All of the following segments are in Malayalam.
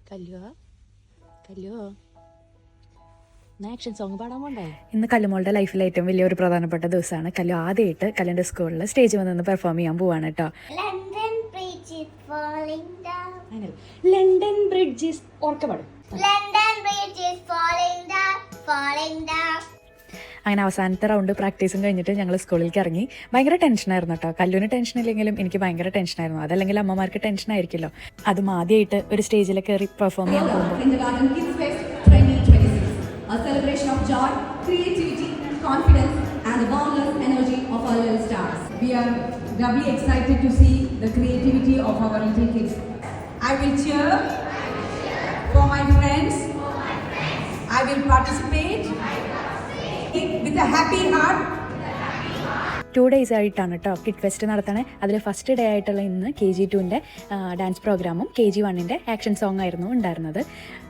കല്ലുവാ കല്ലുവോ ആക്ഷൻ സോങ് പാടാൻ പോണ്ടേ? ഇന്ന് കല്ലുമോളുടെ ലൈഫിലെ ഏറ്റവും വലിയൊരു പ്രധാനപ്പെട്ട ദിവസമാണ്. കല്ലു ആദ്യമായിട്ട് കല്ലുൻ്റെ സ്കൂളിൽ സ്റ്റേജിൽ വന്ന് പെർഫോം ചെയ്യാൻ പോവാണ് കേട്ടോ. ലണ്ടൻ ബ്രിഡ്ജസ് ഓർക്കപാടും. അങ്ങനെ അവസാനത്തെ റൗണ്ട് പ്രാക്ടീസും കഴിഞ്ഞിട്ട് ഞങ്ങൾ സ്കൂളിലേക്ക് ഇറങ്ങി. ഭയങ്കര ടെൻഷനായിരുന്നു കേട്ടോ. കല്ലുവിന് ടെൻഷൻ ഇല്ലെങ്കിലും എനിക്ക് ഭയങ്കര ടെൻഷനായിരുന്നു. അതല്ലെങ്കിൽ അമ്മമാർക്ക് ടെൻഷൻ ആയിരിക്കുമല്ലോ. അതും ആദ്യമായിട്ട് ഒരു സ്റ്റേജിൽ കയറി പെർഫോം ചെയ്യാൻ പോകുമ്പോൾ a celebration of joy, creativity, confidence and the boundless energy of our little stars. We are doubly excited to see the creativity of our little kids. I will cheer for my friends. I will participate with a happy heart. 2 days ആയിട്ടാണ് കേട്ടോ കിഡ് ഫെസ്റ്റ് നടത്തണേ. അതിൽ ഫസ്റ്റ് ഡേ ആയിട്ടുള്ള ഇന്ന് KG2-ൻ്റെ ഡാൻസ് പ്രോഗ്രാമും KG1-ൻ്റെ ആക്ഷൻ സോങ് ആയിരുന്നു ഉണ്ടായിരുന്നത്.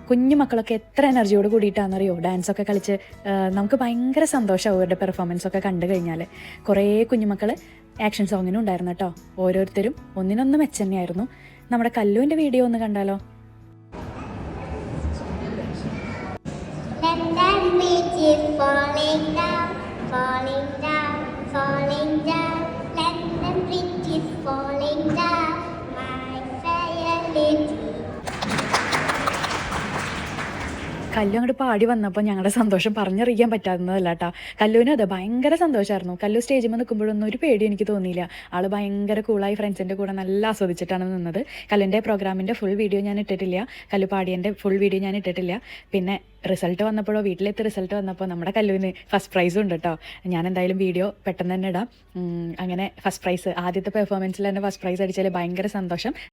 കുഞ്ഞു മക്കളൊക്കെ എത്ര എനർജിയോട് കൂടിയിട്ടാണെന്നറിയോ ഡാൻസൊക്കെ കളിച്ച്. നമുക്ക് ഭയങ്കര സന്തോഷമാവും അവരുടെ പെർഫോമൻസൊക്കെ കണ്ടു കഴിഞ്ഞാൽ. കുറേ കുഞ്ഞുമക്കൾ ആക്ഷൻ സോങ്ങിനും ഉണ്ടായിരുന്നു കേട്ടോ. ഓരോരുത്തരും ഒന്നിനൊന്ന് മെച്ചന്നെയായിരുന്നു. നമ്മുടെ കല്ലുവിൻ്റെ വീഡിയോ ഒന്ന് കണ്ടാലോ? Falling down, London Bridge is falling down, my fair lady. കല്ലു അങ്ങോട്ട് പാടി വന്നപ്പോൾ ഞങ്ങളുടെ സന്തോഷം പറഞ്ഞറിയിക്കാൻ പറ്റാവുന്നതല്ല കേട്ടോ. കല്ലുവിന് അത് ഭയങ്കര സന്തോഷമായിരുന്നു. കല്ലു സ്റ്റേജിൽ നിൽക്കുമ്പോഴൊന്നും ഒരു പേടി എനിക്ക് തോന്നിയില്ല. ആൾ ഭയങ്കര കൂളായി ഫ്രണ്ട്സിൻ്റെ കൂടെ നല്ല ആസ്വദിച്ചിട്ടാണ് നിന്നത്. കല്ലുവിൻ്റെ പ്രോഗ്രാമിൻ്റെ ഫുൾ വീഡിയോ ഞാൻ ഇട്ടിട്ടില്ല. കല്ലു പാടിയൻ്റെ ഫുൾ വീഡിയോ ഞാൻ ഇട്ടിട്ടില്ല. പിന്നെ റിസൾട്ട് വന്നപ്പോഴോ വീട്ടിലെത്തി റിസൾട്ട് വന്നപ്പോൾ നമ്മുടെ കല്ലുവിന് ഫസ്റ്റ് പ്രൈസും ഉണ്ട് കേട്ടോ. ഞാൻ എന്തായാലും വീഡിയോ പെട്ടെന്ന് തന്നെ ഇടാം. അങ്ങനെ ഫസ്റ്റ് പ്രൈസ് ആദ്യത്തെ പെർഫോമൻസിൽ തന്നെ ഫസ്റ്റ് പ്രൈസ് അടിച്ചാൽ ഭയങ്കര സന്തോഷം.